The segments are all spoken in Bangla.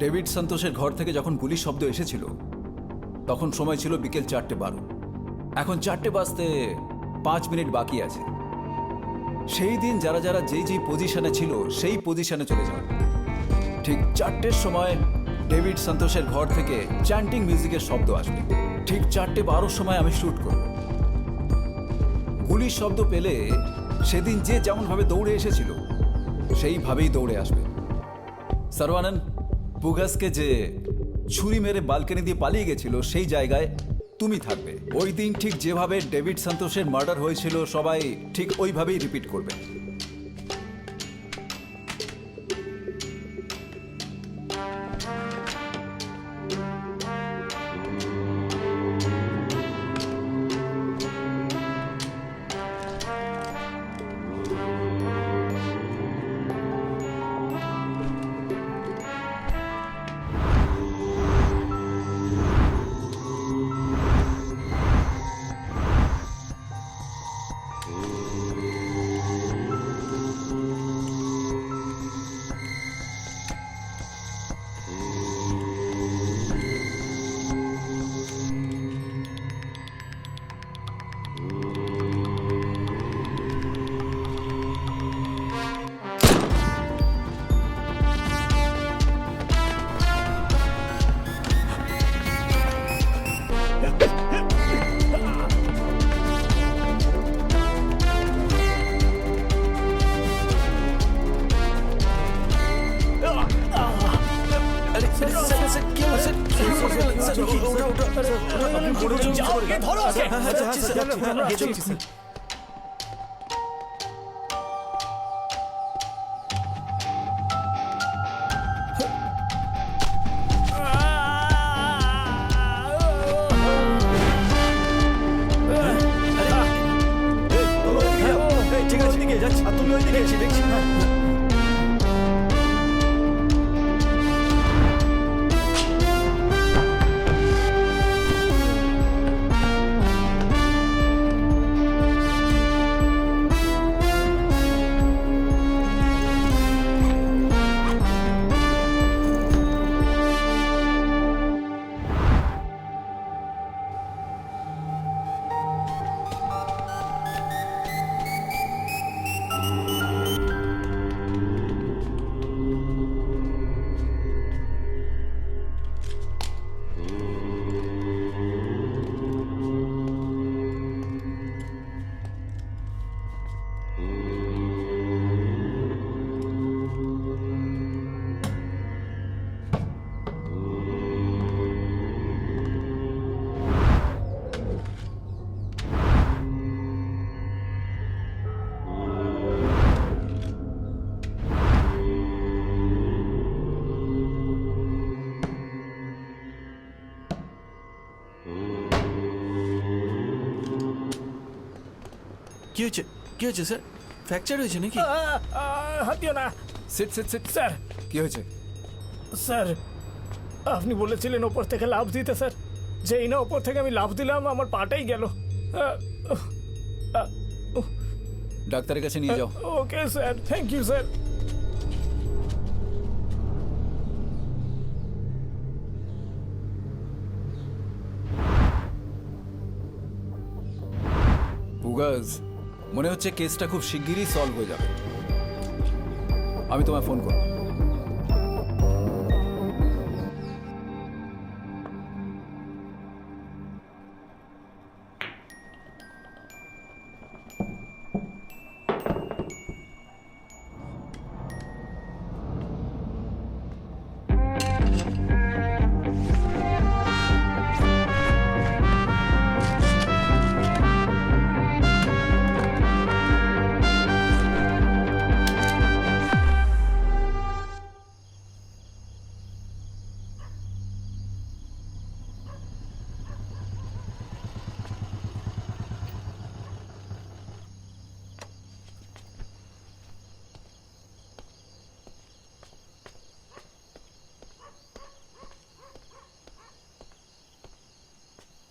ডেভিড সন্তোষের ঘর থেকে যখন গুলির শব্দ এসেছিল তখন সময় ছিল বিকেল 4:12। এখন 4:05 বাকি আছে। সেই দিন যারা যারা যেই পজিশনে ছিল সেই পজিশনে চলে যাও। ঠিক 4টের সময় ডেভিড সন্তোষের ঘর থেকে চ্যান্টিং মিউজিকের শব্দ আসবে। ঠিক 4:12 সময় আমি শ্যুট করব। গুলির শব্দ পেলে সেদিন যে যেমনভাবে দৌড়ে এসেছিল সেইভাবেই দৌড়ে আসবে। সর্বানন্দ, পুগাসকে যে ছুরি মেরে বালকনি দিয়ে পালিয়ে গেছিল সেই জায়গায় তুমি থাকবে। ওই দিন ঠিক যেভাবে ডেভিড সন্তোষের মার্ডার হয়েছিল সবাই ঠিক ওইভাবেই রিপিট করবে। ঠিক আছে, দিকে যাচ্ছি। আর তুমি ওই দিকে এসে দেখছি। কি হয়েছে? কি হয়েছে স্যার? ফ্র্যাকচার হয়েছে নাকি? হাত দিও না সিট সিট সিট। স্যার। কি হয়েছে? স্যার, আপনি বলেছিলেন ওপর থেকে লাফ দিতে স্যার। যেই না ওপর থেকে আমি লাফ দিলাম আমার পাটাই গেল। ডাক্তারের কাছে নিয়ে যাও। Okay sir, thank you sir. Pugas, মনে হচ্ছে কেসটা খুব শিগগিরই সলভ হয়ে যাবে। আমি তোমায় ফোন করব।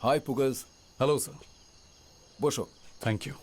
Hi Pugas. Hello sir. বসো। Thank you.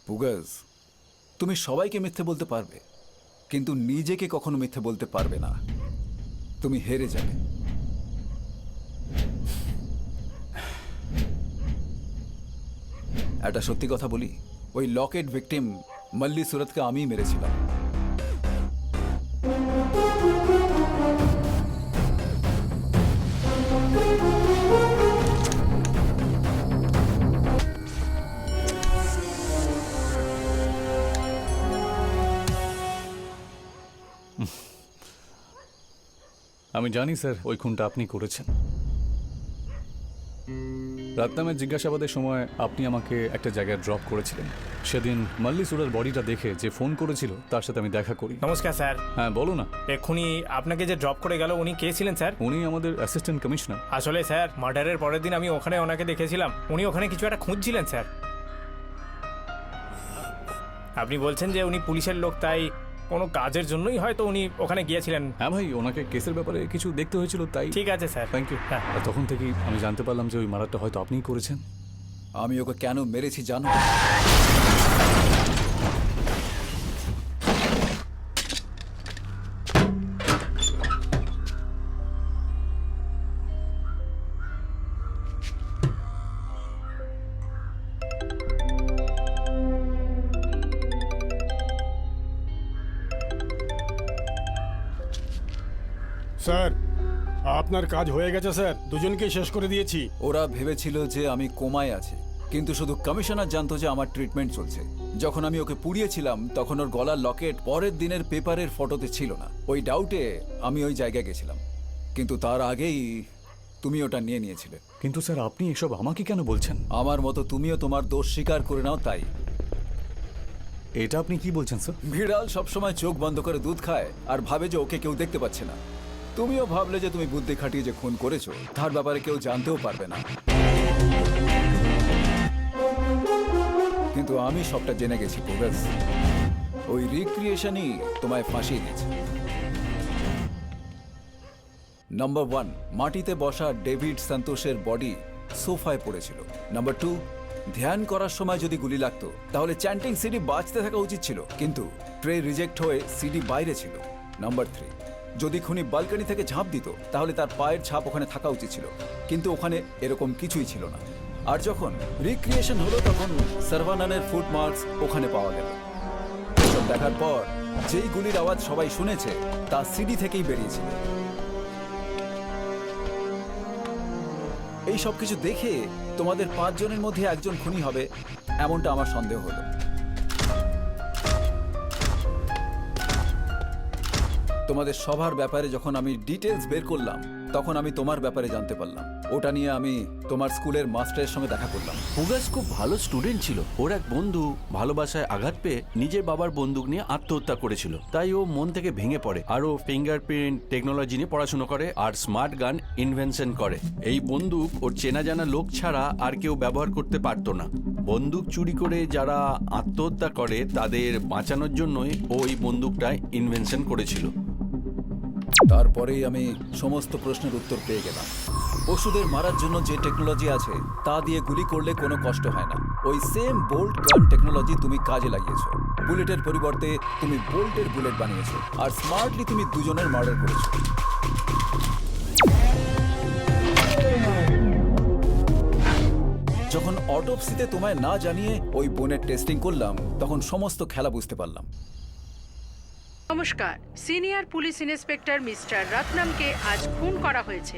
পুগাস, তুমি সবাইকে মিথ্যে বলতে পারবে, কিন্তু নিজেকে কখনো মিথ্যে বলতে পারবে না। তুমি হেরে যাবে। একটা সত্যি কথা বলি, ওই লকেট ভিকটিম মল্লি সুরতকে আমিই মেরেছিলাম। আমি জানি স্যার ওই খুনটা আপনি করেছেন। রত্নামের জিজ্ঞাসাবাদের সময় আপনি আমাকে একটা জায়গায় ড্রপ করেছিলেন। সেদিন মাল্লি সুরার বডিটা দেখে যে ফোন করেছিল তার সাথে আমি দেখা করি। নমস্কার স্যার। হ্যাঁ বলো না। এক্ষুনি আপনাকে যে ড্রপ করে গেল উনি কে ছিলেন স্যার? উনি আমাদের অ্যাসিস্ট্যান্ট কমিশনার। আসলে স্যার মার্ডারের পরের দিন আমি ওখানে ওনাকে দেখেছিলাম, উনি ওখানে কিছু একটা খুঁজছিলেন স্যার। আপনি বলছেন যে উনি পুলিশের লোক, তাই কোনো কাজের জন্যই হয়তো উনি ওখানে গিয়েছিলেন। হ্যাঁ ভাই, ওনাকে কেসের ব্যাপারে কিছু দেখতে হয়েছিল তাই। ঠিক আছে স্যার। Thank you. হ্যাঁ। আর তখন থেকেই আমি জানতে পারলাম যে ওই মারাটা হয়তো আপনিই করেছেন। আমি ওকে কেন মেরেছি জানো? স্যার, আপনার কাজ হয়ে গেছে স্যার, দুজনকেই শেষ করে দিয়েছি। ওরা ভেবেছিল যে আমি কোমায় আছি, কিন্তু শুধু কমিশনার জানতো যে আমার ট্রিটমেন্ট চলছে। যখন আমি ওকে পুড়িয়েছিলাম তখন ওর গলার লকেট পরের দিনের পেপারের ফটোতে ছিল না। ওই ডাউটে আমি ওই জায়গায় গেছিলাম, কিন্তু তার আগেই তুমি ওটা নিয়ে নিয়েছিলে। কিন্তু স্যার আপনি এসব আমাকে কেন বলছেন? আমার মতো তুমিও তোমার দোষ স্বীকার করে নাও তাই। এটা আপনি কি বলছেন স্যার? বিড়াল সবসময় চোখ বন্ধ করে দুধ খায় আর ভাবে যে ওকে কেউ দেখতে পাচ্ছে না। তুমিও ভাবলে যে তুমি বুদ্ধি খাটিয়ে যে খুন করেছো তার ব্যাপারে কেউ জানতেও পারবে না, কিন্তু আমি সবটা জেনে গেছি পুগাস। ওই রিক্রিয়েশনই তোমায় ফাঁসিয়ে দিয়েছে। নাম্বার 1, মাটিতে বসা ডেভিড সন্তোষের বডি সোফায় পড়েছিল। নাম্বার 2, ধ্যান করার সময় যদি গুলি লাগতো তাহলে চ্যান্টিং সিডি বাজতে থাকা উচিত ছিল, কিন্তু ট্রে রিজেক্ট হয়ে সিডি বাইরে ছিল। নাম্বার 3, যদি খুনি বালকনি থেকে ঝাঁপ দিত তাহলে তার পায়ের ছাপ ওখানে থাকা উচিত ছিল, কিন্তু ওখানে এরকম কিছুই ছিল না। আর যখন রিক্রিয়েশন হলো তখন সার্ভানানের ফুটমার্কস ওখানে পাওয়া গেল। এসব দেখার পর যেই গুলির আওয়াজ সবাই শুনেছে তা সিডি থেকেই বেরিয়েছিল। এই সব কিছু দেখে তোমাদের 5 জনের মধ্যে একজন খুনি হবে এমনটা আমার সন্দেহ হলো। তোমাদের সবার ব্যাপারে যখন আমি ডিটেলস বের করলাম তখন আমি তোমার ব্যাপারে জানতে পারলাম। ওটা নিয়ে আমি তোমার স্কুলের মাস্টারের সঙ্গে দেখা করলাম। পুগাস খুব ভালো স্টুডেন্ট ছিল। ওর এক বন্ধু ভালোবাসায় আঘাত পেয়ে নিজের বাবার বন্দুক নিয়ে আত্মহত্যা করেছিল, তাই ও মন থেকে ভেঙে পড়ে। আর ও ফিঙ্গারপ্রিন্ট টেকনোলজি নিয়ে পড়াশোনা করে আর স্মার্ট গান ইনভেনশন করে। এই বন্দুক ওর চেনা জানা লোক ছাড়া আর কেউ ব্যবহার করতে পারতো না। বন্দুক চুরি করে যারা আত্মহত্যা করে তাদের বাঁচানোর জন্যই ও এই বন্দুকটা ইনভেনশন করেছিল। তারপরেই আমি সমস্ত প্রশ্নের উত্তর পেয়ে গেলাম। পশুদের মারার জন্য যে টেকনোলজি আছে তা দিয়ে গুলি করলে কোনো কষ্ট হয় না। ওই সেম বোল্ট গান টেকনোলজি তুমি কাজে লাগিয়েছো। বুলেটের পরিবর্তে তুমি বোল্টের বুলেট বানিয়েছো, আর স্মার্টলি তুমি দুজনের মার্ডার করেছো। যখন অটোপসিতে তোমায় না জানিয়ে ওই বোনের টেস্টিং করলাম তখন সমস্ত খেলা বুঝতে পারলাম। নমস্কার, সিনিয়র পুলিশ ইন্সপেক্টর মিস্টার রত্নমকে আজ খুন করা হয়েছে।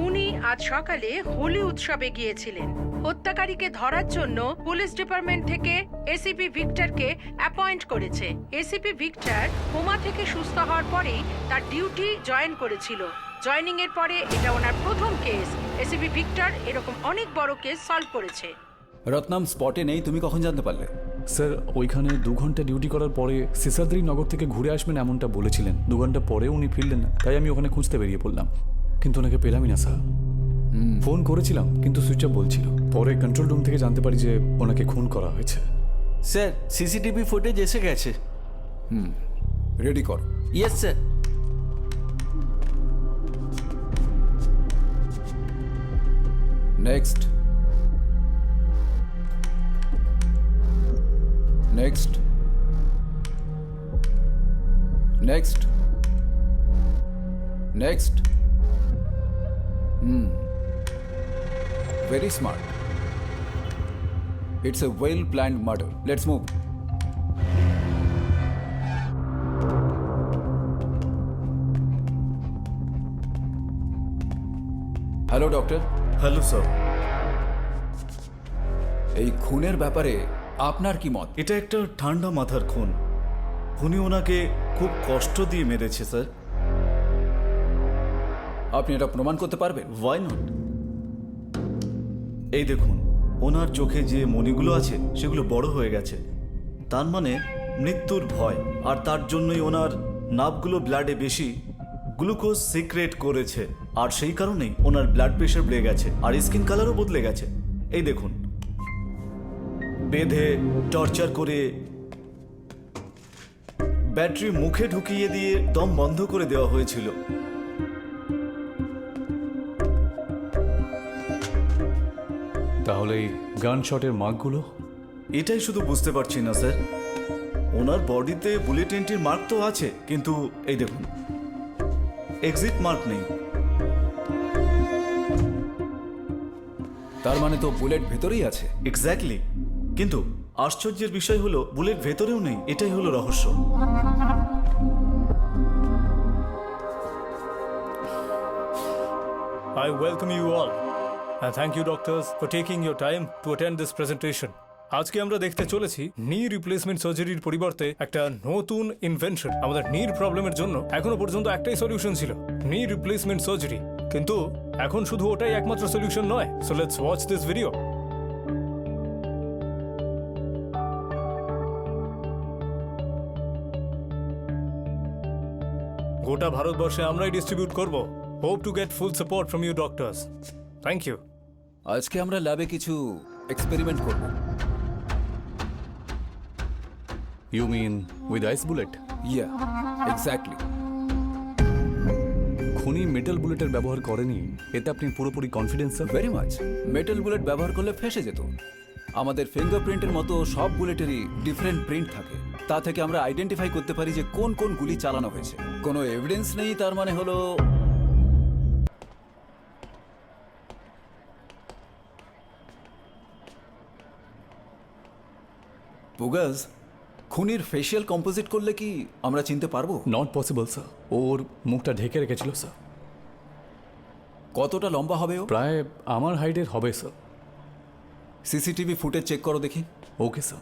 উনি আজ সকালে হোলি উৎসবে গিয়েছিলেন। হত্যাকারীকে ধরার জন্য পুলিশ ডিপার্টমেন্ট থেকে এসিপি ভিক্টরকে অ্যাপয়েন্ট করেছে। এসিপি ভিক্টর কোমা থেকে সুস্থ হওয়ার পরেই তার ডিউটি জয়েন করেছিল। জয়েনিং এর পরে এটা ওনার প্রথম কেস। এসিপি ভিক্টর এরকম অনেক বড় কেস সলভ করেছে। রত্নাম স্পটে নেই, তুমি কখন জানতে পারলে? স্যার ওইখানে 2 ঘন্টা ডিউটি করার পরে সিসাদ্রি নগর থেকে ঘুরে আসবেন এমনটা বলেছিলেন। 2 ঘন্টা পরে উনি ফিরলেন না, তাই আমি ওখানে খুঁজতে বেরিয়ে পড়লাম, কিন্তু ওনাকে পেলামই না স্যার। ফোন করেছিলাম কিন্তু সুইচ অফ বলছিল। পরে কন্ট্রোল রুম থেকে জানতে পারি যে ওনাকে খুন করা হয়েছে। স্যার সিসিটিভি ফুটেজ এসে গেছে। রেডি কর। Yes sir. Next. Next, next, next. Very smart. It's a well-planned murder. Let's move. Hello doctor, hello sir. এই খুনের ব্যাপারে আপনার কি মত? এটা একটা ঠান্ডা মাথার খুন। খুনি ওনাকে খুব কষ্ট দিয়ে মেরেছে স্যার। আপনি এটা প্রমাণ করতে পারবেন? Why not? এই দেখুন, ওনার চোখে যে মণিগুলো আছে সেগুলো বড় হয়ে গেছে, তার মানে মৃত্যুর ভয়। আর তার জন্যই ওনার নার্ভগুলো ব্লাডে বেশি গ্লুকোজ সিক্রেট করেছে, আর সেই কারণেই ওনার ব্লাড প্রেশার বেড়ে গেছে, আর স্কিন কালারও বদলে গেছে। এই দেখুন, বেঁধে টর্চার করে ব্যাটারি মুখে ঢুকিয়ে দিয়ে দম বন্ধ করে দেওয়া হয়েছিল। তাহলে এই গান শটের মার্কগুলো? এটাই শুধু বুঝতে পারছি না স্যার। ওনার বডিতে বুলেট এন্ট্রির মার্ক তো আছে, কিন্তু এই দেখুন, এক্সিট মার্ক নেই। তার মানে তো বুলেট ভেতরেই আছে। এক্স্যাক্টলি, কিন্তু আশ্চর্যের বিষয় হলো বুলেট ভেতরেও নেই। এটাই হলো রহস্য। I welcome you all and thank you doctors for taking your time to attend this presentation. আজকে আমরা দেখতে চলেছি নি রিপ্লেসমেন্ট সার্জারির পরিবর্তে একটা নতুন ইনভেনশন। আমাদের নির প্রবলেমের জন্য এখনো পর্যন্ত একটাই সলিউশন ছিল, নি রিপ্লেসমেন্ট সার্জারি। কিন্তু এখন শুধু ওটাই একমাত্র সলিউশন নয়। So let's watch this video. গোটা ভারতবর্ষে আমরাই ডিস্ট্রিবিউট করব। Hope to get full support from you doctors. Thank you. আজকে আমরা ল্যাবে কিছু এক্সপেরিমেন্ট করব। You mean with ice bullet? Yeah, exactly. খুনি মেটাল বুলেটের ব্যবহার করেনি, এতে আপনি পুরোপুরি confidence sir? Very much. Metal bullet ব্যবহার করলে ফেসে যেত। আমাদের ফিঙ্গারপ্রিন্টের মতো সব বুলেটেরই ডিফারেন্ট প্রিন্ট থাকে। তা থেকে আমরা আইডেন্টিফাই করতে পারি যে কোন কোন গুলি চালানো হয়েছে। কোনো এভিডেন্স নেই, তার মানে হলো পুগাস, খুনির ফেশিয়াল কম্পোজিট করলে কি আমরা চিনতে পারবো? নট পসিবল স্যার, ওর মুখটা ঢেকে রেখেছিল স্যার। কতটা লম্বা হবে ও? প্রায় আমার হাইটের হবে স্যার। সিসিটিভি ফুটেজ চেক করো দেখি। Okay sir.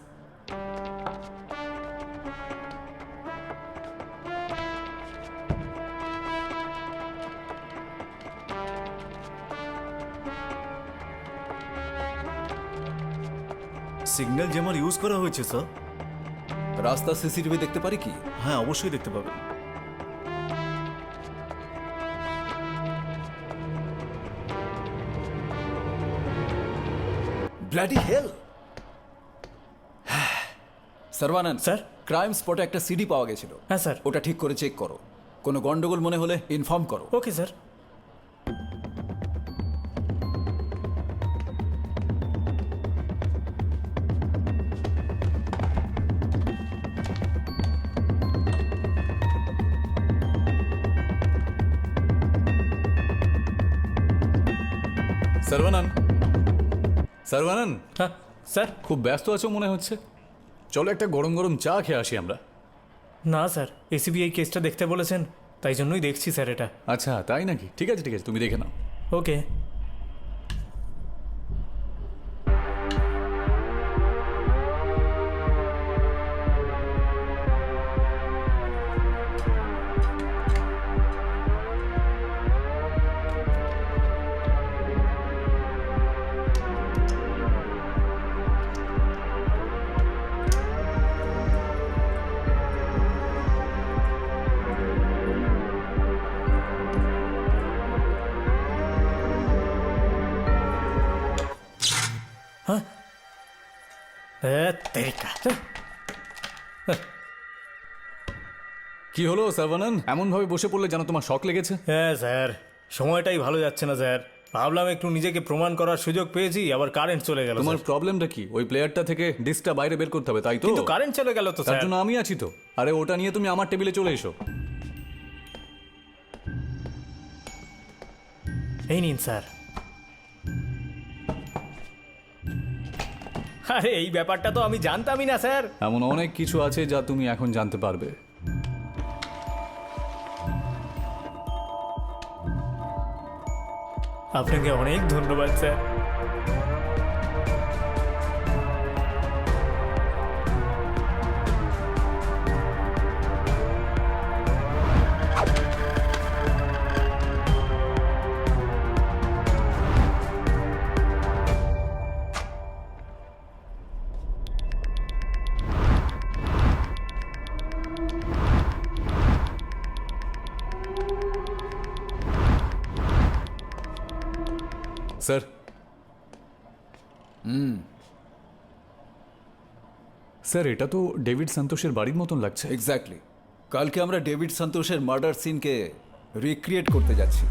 সিগন্যাল জেমার ইউজ করা হয়েছে স্যার। রাস্তা সিসিটিভি দেখতে পারি কি? হ্যাঁ, অবশ্যই দেখতে পাবেন। ব্লাডি হেল! সর্বানন্দ স্যার? ক্রাইম স্পটে একটা সিডি পাওয়া গেছিল। হ্যাঁ স্যার। ওটা ঠিক করে চেক করো। কোনো গন্ডগোল মনে হলে ইনফর্ম করো। Okay sir. সর্বানন, সর্বানন, হ্যাঁ স্যার। খুব ব্যস্ত আছো মনে হচ্ছে। চলো একটা গরম গরম চা খেয়ে আসি আমরা। না স্যার, এসিবি এই কেসটা দেখতে বলেছেন, তাই জন্যই দেখছি স্যার এটা। আচ্ছা তাই নাকি? ঠিক আছে ঠিক আছে, তুমি দেখে নাও। ওকে। তেরিকা। কি হলো সর্বানন, এমন ভাবে বসে পড়লে যেন তোমার শক লেগেছে? হ্যাঁ স্যার, সময়টাই ভালো যাচ্ছে না স্যার। ভাবলাম একটু নিজেকে প্রমাণ করার সুযোগ পেয়েছি, আবার কারেন্ট চলে গেল। তোমার প্রবলেমটা কি? ওই প্লেয়ারটা থেকে ডিসটা বাইরে বের করতে হবে, তাই তো? কিন্তু কারেন্ট চলে গেল তো তার স্যার। জন্য আমি আছি তো। আরে ওটা নিয়ে তুমি আমার টেবিলে চলে এসো। এই নিন স্যার। আরে এই ব্যাপারটা তো আমি জানতামই না স্যার। এমন অনেক কিছু আছে যা তুমি এখন জানতে পারবে। আপনাকে অনেক ধন্যবাদ স্যার। স্যার, স্যার এটা তো ডেভিড সন্তোষের বাড়ির মতন লাগছে। এক্স্যাক্টলি। কালকে আমরা ডেভিড সন্তোষের মার্ডার সিনকে রিক্রিয়েট করতে যাচ্ছি।